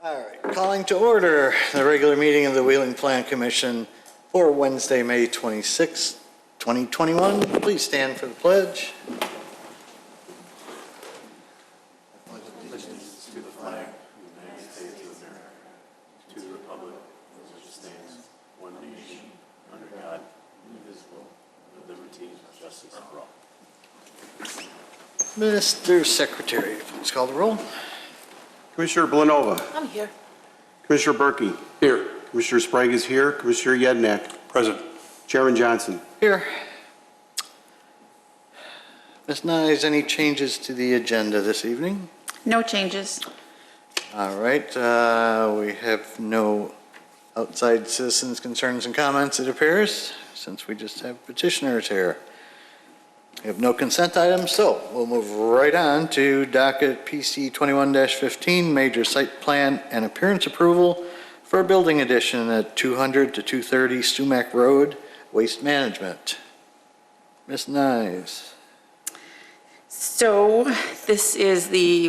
All right, calling to order the regular meeting of the Wheeling Plan Commission for Wednesday, May 26, 2021. Please stand for the pledge. Allegiance to the flag of the United States of America, to the republic which stands one nation, under God, indivisible, with liberty and justice for all. Mr. Secretary, please call the roll. Commissioner Blanova. I'm here. Commissioner Berkey. Here. Commissioner Sprague is here. Commissioner Yednak. Present. Chairman Johnson. Here. Ms. Nyes, any changes to the agenda this evening? No changes. All right, we have no outside citizens' concerns and comments, it appears, since we just have petitioners here. We have no consent items, so we'll move right on to docket PC 21-15, major site plan and appearance approval for a building addition at 200 to 230 Sumac Road, Waste Management. Ms. Nyes. So this is the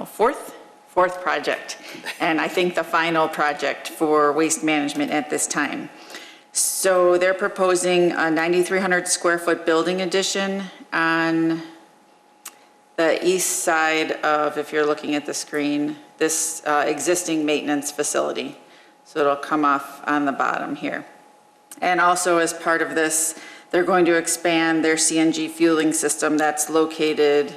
fourth project, and I think the final project for waste management at this time. So they're proposing a 9,300 square foot building addition on the east side of, if you're looking at the screen, this existing maintenance facility. So it'll come off on the bottom here. And also as part of this, they're going to expand their CNG fueling system that's located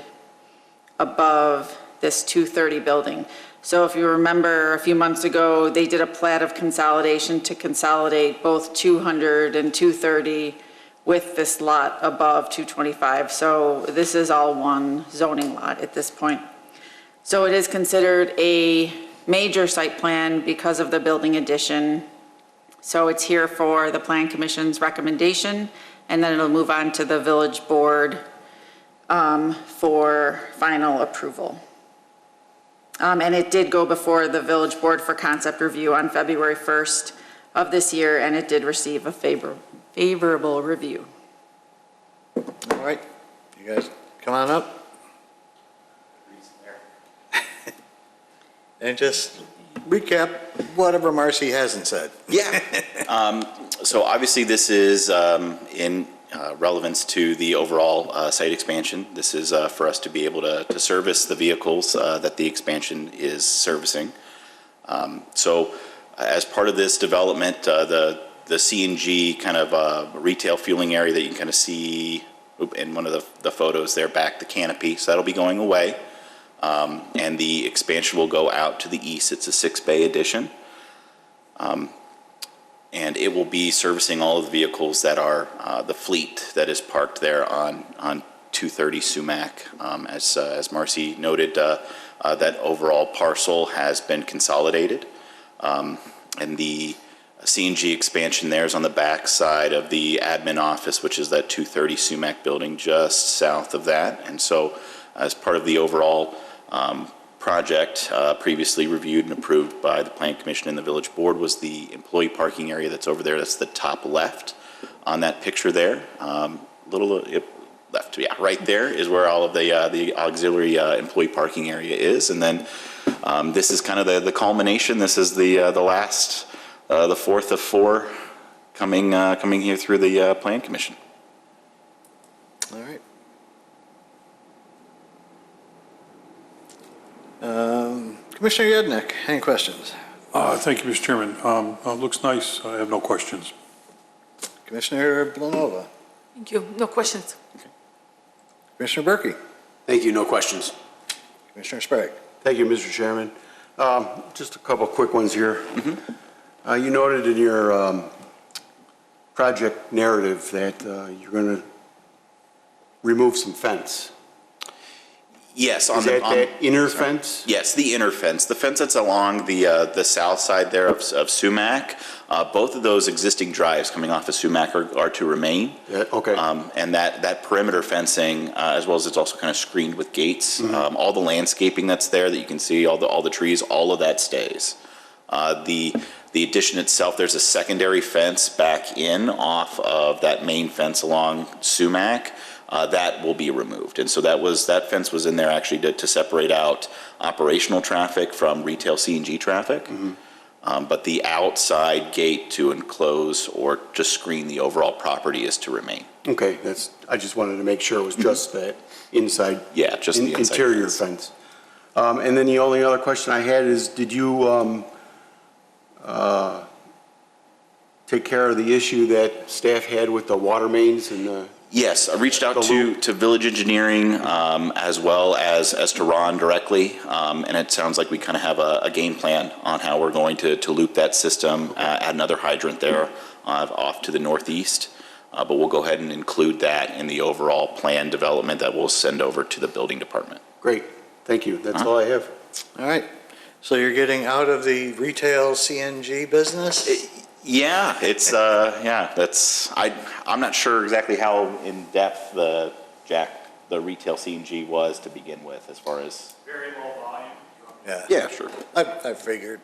above this 230 building. So if you remember a few months ago, they did a plat of consolidation to consolidate both 200 and 230 with this lot above 225. So this is all one zoning lot at this point. So it is considered a major site plan because of the building addition. So it's here for the Plan Commission's recommendation, and then it'll move on to the village board for final approval. And it did go before the village board for concept review on February 1st of this year, and it did receive a favorable review. All right, you guys come on up. And just recap whatever Marcy hasn't said. Yeah. So obviously this is in relevance to the overall site expansion. This is for us to be able to service the vehicles that the expansion is servicing. So as part of this development, the CNG kind of retail fueling area that you can kind of see in one of the photos there back, the canopy, so that'll be going away. And the expansion will go out to the east. It's a 6-bay addition. And it will be servicing all of the vehicles that are the fleet that is parked there on 230 Sumac. As Marcy noted, that overall parcel has been consolidated. And the CNG expansion there is on the back side of the admin office, which is that 230 Sumac building just south of that. And so as part of the overall project previously reviewed and approved by the Plan Commission and the Village Board was the employee parking area that's over there. That's the top left on that picture there. Left, yeah, right there is where all of the auxiliary employee parking area is. And then this is kind of the culmination. This is the last, the fourth of four coming here through the Plan Commission. All right. Commissioner Yednak, any questions? Thank you, Mr. Chairman. Looks nice. I have no questions. Commissioner Blanova. Thank you. No questions. Okay. Commissioner Berkey. Thank you. No questions. Commissioner Sprague. Thank you, Mr. Chairman. Just a couple quick ones here. You noted in your project narrative that you're going to remove some fence. Yes, Is that inner fence? Yes, the inner fence, the fence that's along the south side there of Sumac. Both of those existing drives coming off of Sumac are to remain. Yeah, okay. And that perimeter fencing, as well as it's also kind of screened with gates. All the landscaping that's there that you can see, all the trees, all of that stays. The addition itself, there's a secondary fence back in off of that main fence along Sumac. that will be removed. And so that fence was in there actually to separate out operational traffic from retail C&G traffic. But the outside gate to enclose or just screen the overall property is to remain. Okay, I just wanted to make sure it was just that inside. Yeah, just the inside interior fence. fence. And then the only other question I had is, did you take care of the issue that staff had with the water mains and the? Yes, I reached out The to Village Engineering as well as to Ron directly, and it sounds like we kind of have a game plan on how we're going to loop that system, add another hydrant there off to the northeast, but we'll go ahead and include that in the overall plan development that we'll send over to the building department. Great, thank you, that's all I have. All right. So you're getting out of the retail CNG business? Yeah, it's I'm not sure exactly how in depth the retail C&G was to begin with, as far as. Very low volume. Yeah, sure. I figured.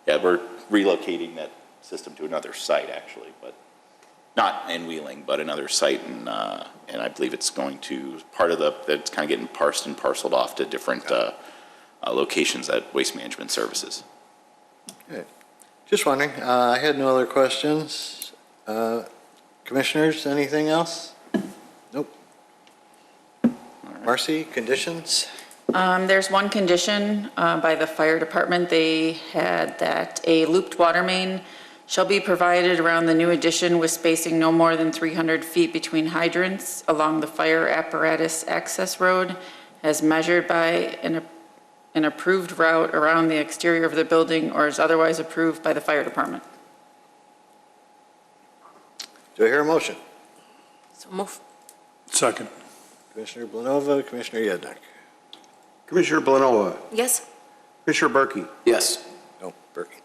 Yeah, we're relocating that system to another site actually, but not in Wheeling, but another site, and I believe it's going to it's kind of getting parsed and parceled off to different locations at Waste Management Services. Okay. Just wondering, I had no other questions. Commissioners, anything else? Nope. Marcy, conditions? There's one condition by the fire department. They had that a looped water main shall be provided around the new addition with spacing no more than 300 feet between hydrants along the fire apparatus access road as measured by an approved route around the exterior of the building or is otherwise approved by the fire department. Do I hear a motion? So move. Second. Commissioner Blanova, Commissioner Yednak. Commissioner Blanova, Yes. Commissioner Berkey, Yes. No, Berkey.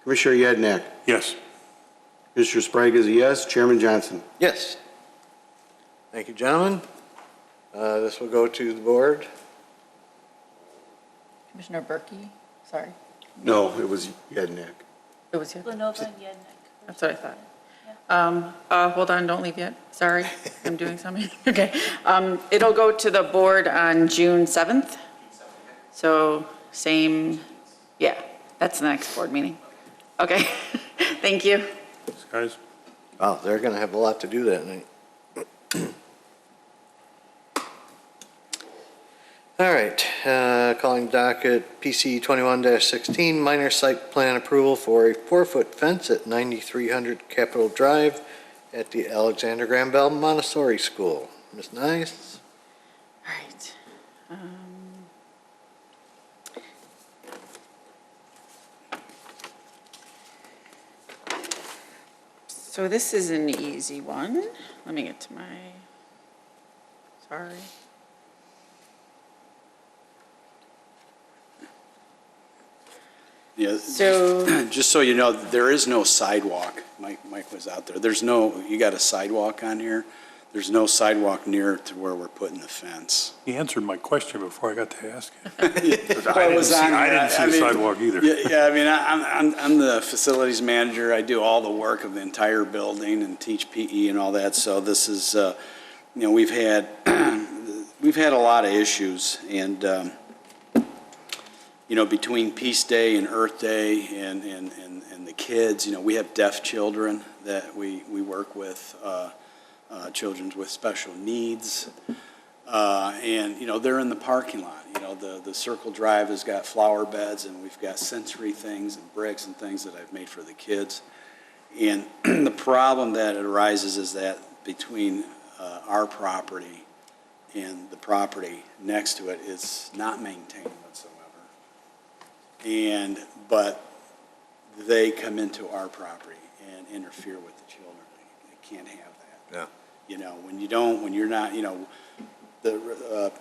Commissioner Yednak, Yes. Commissioner Sprague is a yes, Chairman Johnson. Yes. Thank you, gentlemen. This will go to the board. Commissioner Berkey, sorry. No, it was Yednak. It was you. Blanova and Yednak. That's what I thought. Hold on, don't leave yet. Sorry, I'm doing something. Okay. It'll go to the board on June 7th. So same, yeah, that's the next board meeting. Okay, thank you. Thanks, guys. Wow, they're going to have a lot to do that night. All right, calling docket PC 21-16, minor site plan approval for a 4-foot fence at 9300 Capitol Drive at the Alexander Graham Bell Montessori School. Ms. Nice? All right. So this is an easy one. Let me get to my, sorry. Yeah, So, just so you know, there is no sidewalk. Mike was out there. You got a sidewalk on here. There's no sidewalk near to where we're putting the fence. He answered my question before I got to ask it. I didn't see a sidewalk either. Yeah, I mean, I'm the facilities manager. I do all the work of the entire building and teach PE and all that. So this is, we've had a lot of issues, and between Peace Day and Earth Day and the kids, we have deaf children that we work with, children with special needs. And they're in the parking lot. The Circle Drive has got flower beds, and we've got sensory things and bricks and things that I've made for the kids. And the problem that arises is that between our property and the property next to it is not maintained whatsoever. But they come into our property and interfere with the children. They can't have that. Yeah. When you're not, the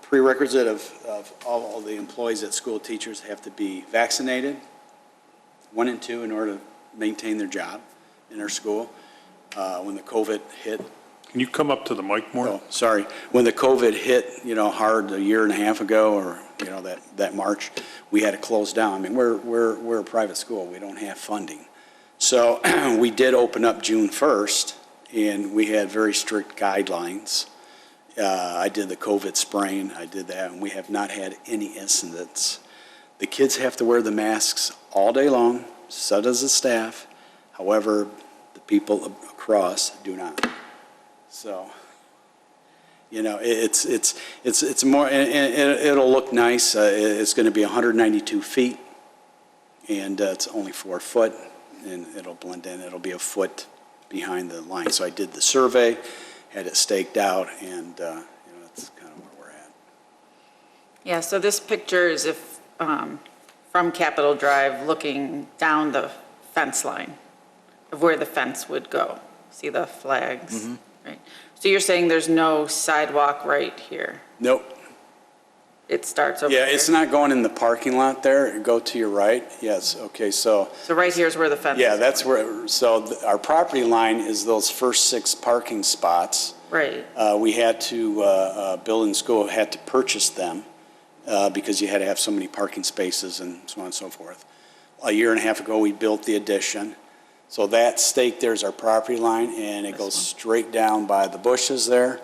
prerequisite of all the employees at school, teachers have to be vaccinated, 1 and 2, in order to maintain their job in our school. When the COVID hit. Can you come up to the mic more? Oh, sorry. When the COVID hit, hard a year and a half ago, or, that March, we had to close down. I mean, we're a private school. We don't have funding. So we did open up June 1st, and we had very strict guidelines. I did the COVID spraying, I did that, and we have not had any incidents. The kids have to wear the masks all day long, so does the staff. However, the people across do not. So, you know, it's more, and it'll look nice. It's going to be 192 feet, and it's only 4 foot, and it'll blend in. It'll be a foot behind the line. So I did the survey, had it staked out, and, you know, that's kind of where we're at. Yeah, so this picture is if, from Capitol Drive, looking down the fence line of where the fence would go. See the flags? Right. So you're saying there's no sidewalk right here? Nope. It starts over Yeah, here? it's not going in the parking lot there. Go to your right. Yes, okay, so, So right here is where the fence is? yeah, that's where, so our property line is those first 6 parking spots. Right, We had to, building school had to purchase them because you had to have so many parking spaces and so on and so forth. A year and a half ago, we built the addition. So that stake there's our property line, and it goes straight down by the bushes there.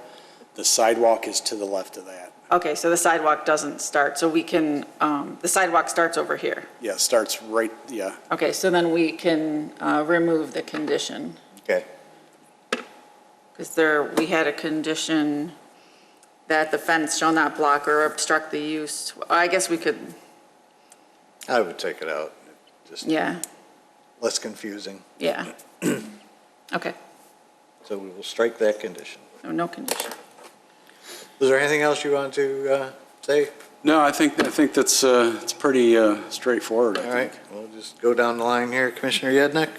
The sidewalk is to the left of that. okay, so the sidewalk doesn't start, so we can, the sidewalk starts over here. Yeah, it starts right, yeah. Okay, so then we can remove the condition, Okay. because we had a condition that the fence shall not block or obstruct the use. I guess we could, I would take it out, just yeah, less confusing. yeah. Okay, So we will strike that condition. so no condition. Was there anything else you wanted to say? No, I think that's, it's pretty straightforward, I All think. right, we'll just go down the line here. Commissioner Yednick?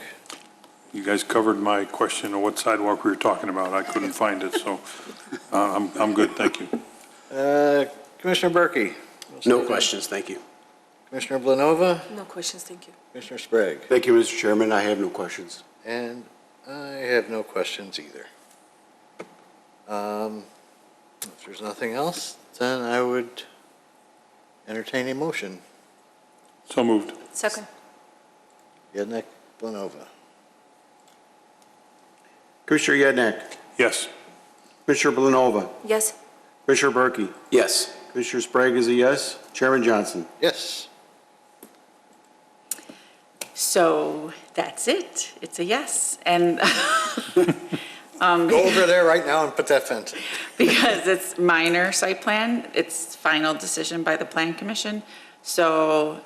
You guys covered my question of what sidewalk we were talking about. I couldn't find it, so I'm good, thank you. Commissioner Berkey? No questions, thank you. Commissioner Blanova? No questions, thank you. Commissioner Sprague? Thank you, Mr. Chairman. I have no questions. And I have no questions either. If there's nothing else, then I would entertain a motion. So moved. Second. Yednick, Blanova. Commissioner Yednak, Yes. Commissioner Blanova, Yes. Commissioner Berkey, Yes. Commissioner Sprague is a yes, Chairman Johnson. Yes. So that's it. It's a yes. And Go over there right now and put that fence in. because it's minor site plan, it's final decision by the Plan Commission. So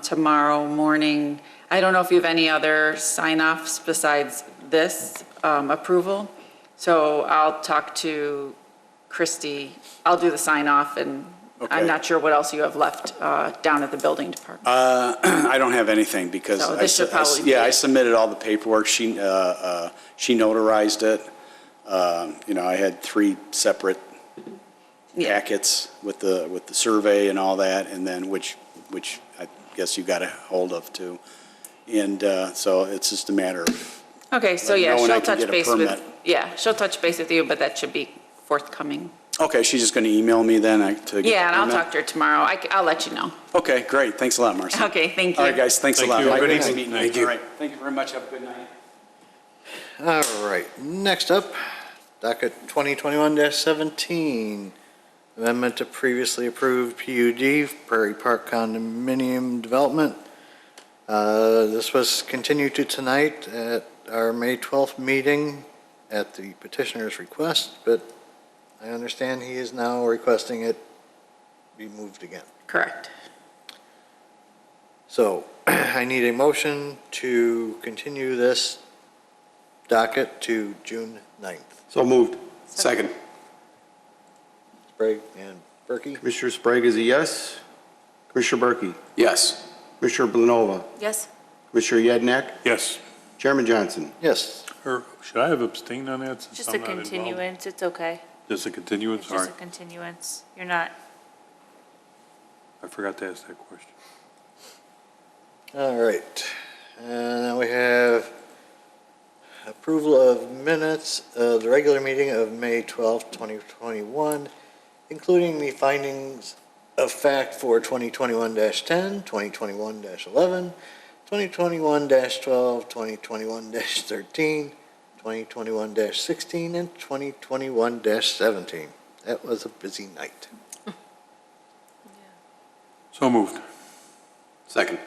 tomorrow morning, I don't know if you have any other sign-offs besides this approval. So I'll talk to Christie. I'll do the sign-off, and Okay. I'm not sure what else you have left down at the building department. I don't have anything because. So this should probably be Yeah, I it. submitted all the paperwork. She notarized it. You know, I had 3 separate Yeah. packets with the survey and all that, and then which I guess you got a hold of too. And so it's just a matter of, Okay, so Let me yeah, know when I she'll can touch get a base with, permit. yeah, she'll touch base with you, but that should be forthcoming. okay, she's just going to email me then to get Yeah, and the I'll permit? talk to her tomorrow. I'll let you know. Okay, great. Thanks a lot, Marcy. Okay, thank you. All right, guys, thanks a Thank lot. you. Have a good Nice evening. meeting Thank you. All right, thank you very much. Have a good night. All right, next up, docket 2021-17, amendment to previously approved PUD, Prairie Park Condominium Development. This was continued to tonight at our May 12th meeting at the petitioner's request, but I understand he is now requesting it be moved again. Correct. So I need a motion to continue this docket to June 9th. So moved. Second. Sprague and Berkey? Commissioner Sprague is a yes, Commissioner Berkey, Yes. Commissioner Blanova, Yes. Commissioner Yednak, Yes. Chairman Johnson. Yes. Or should I have abstained on that since Just a I'm not involved? continuance, it's okay. Just a continuance? It's All just a right. continuance. You're not, I forgot to ask that question. All right. And now we have approval of minutes of the regular meeting of May 12th, 2021, including the findings of fact for 2021-10, 2021-11, 2021-12, 2021-13, 2021-16, and 2021-17. That was a busy night. So moved. Second.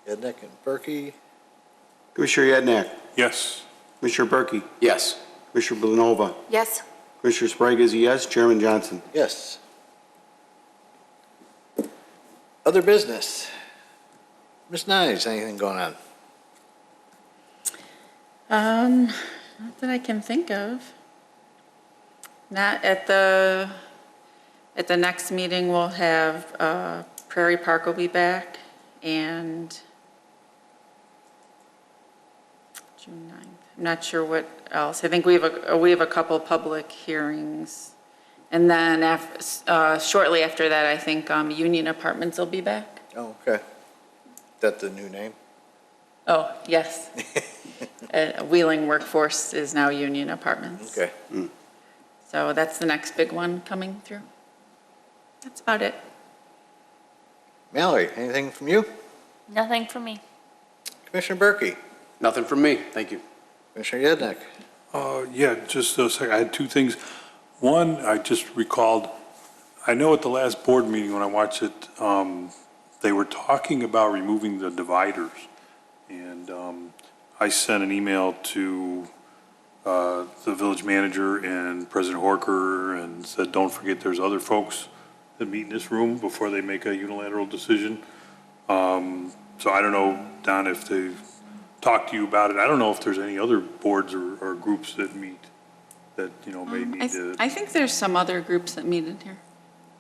Ednick and Berkey, Commissioner Yadnak. Yes. Commissioner Berkey. Yes. Commissioner Blanova. Yes. Commissioner Sprague is a yes. Chairman Johnson. yes. Other business. Ms. Nyes, anything going on? Not that I can think of. Not at the next meeting, we'll have, Prairie Park will be back, and June 9th. I'm not sure what else. I think we have a couple public hearings. And then shortly after that, I think, Union Apartments will be back. Oh, okay. That the new name? Oh, yes. Wheeling Workforce is now Union Apartments. Okay. So that's the next big one coming through. That's about it. Mallory, anything from you? Nothing for me. Commissioner Berkey? Nothing from me. Thank you. Commissioner Yednick? Yeah, just a second. I had two things. One, I just recalled, I know at the last board meeting when I watched it, they were talking about removing the dividers. And I sent an email to the village manager and President Horker and said, don't forget there's other folks that meet in this room before they make a unilateral decision. So I don't know, Don, if they've talked to you about it. I don't know if there's any other boards or groups that meet that, may need to. I think there's some other groups that meet in here.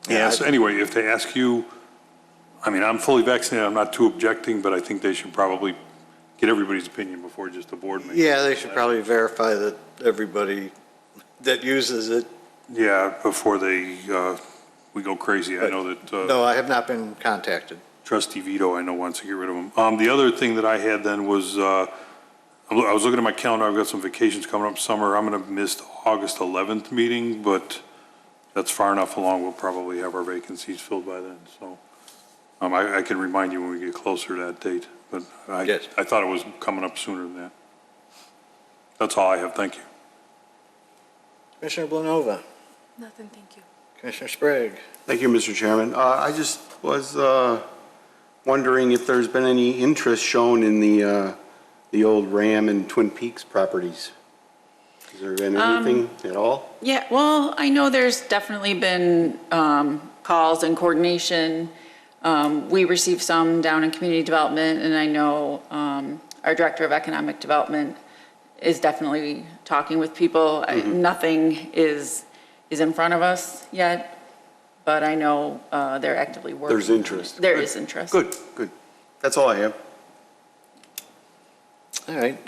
Yeah, so anyway, if they ask you, I mean, I'm fully vaccinated, I'm not too objecting, but I think they should probably get everybody's opinion before just the board makes. Yeah, they should probably verify that everybody that uses it. Yeah, before they, we go crazy. I know that No, I have not been contacted. trustee Vito, I know, wants to get rid of them. The other thing that I had then was, I was looking at my calendar, I've got some vacations coming up summer. I'm going to miss the August 11th meeting, but that's far enough along, we'll probably have our vacancies filled by then, so. I can remind you when we get closer to that date, but Yes. I thought it was coming up sooner than that. That's all I have, thank you. Commissioner Blanova? Nothing, thank you. Commissioner Sprague? Thank you, Mr. Chairman. I just was wondering if there's been any interest shown in the old Ram and Twin Peaks properties. Has there been anything at all? Yeah, well, I know there's definitely been calls and coordination. We received some down in community development, and I know our director of economic development is definitely talking with people. Nothing is in front of us yet, but I know they're actively working. There's interest. There is interest. Good, good. That's all I have. All right.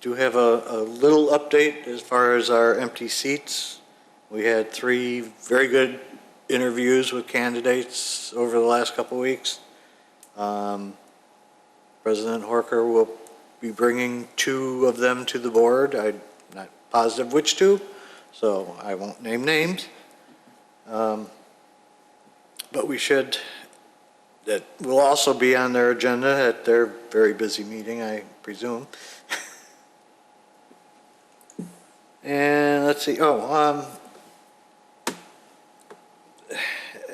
Do have a little update as far as our empty seats. We had 3 very good interviews with candidates over the last couple of weeks. President Horker will be bringing 2 of them to the board. I'm not positive which 2, so I won't name names. But we should, that will also be on their agenda at their very busy meeting, I presume. And let's see,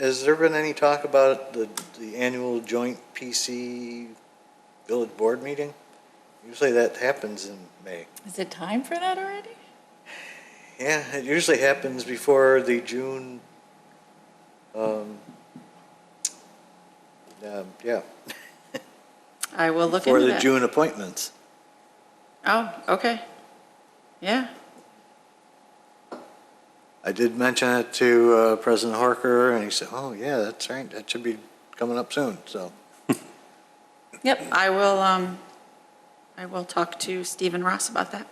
has there been any talk about the annual joint PC village board meeting? Usually that happens in May. Is it time for that already? Yeah, it usually happens before the June, yeah, I will look before into the that. June appointments. Oh, okay. Yeah. I did mention it to President Horker, and he said, oh, yeah, that's right, that should be coming up soon, so. Yep, I will talk to Stephen Ross about that.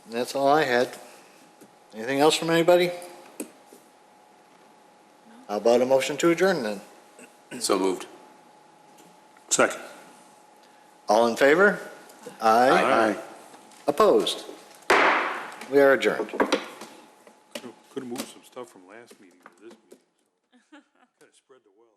And that's all I had. Anything else from anybody? How about a motion to adjourn then? So moved. Second. All in favor? Aye. Aye. Opposed? We are adjourned. Could have moved some stuff from last meeting to this meeting. Kind of spread the wealth.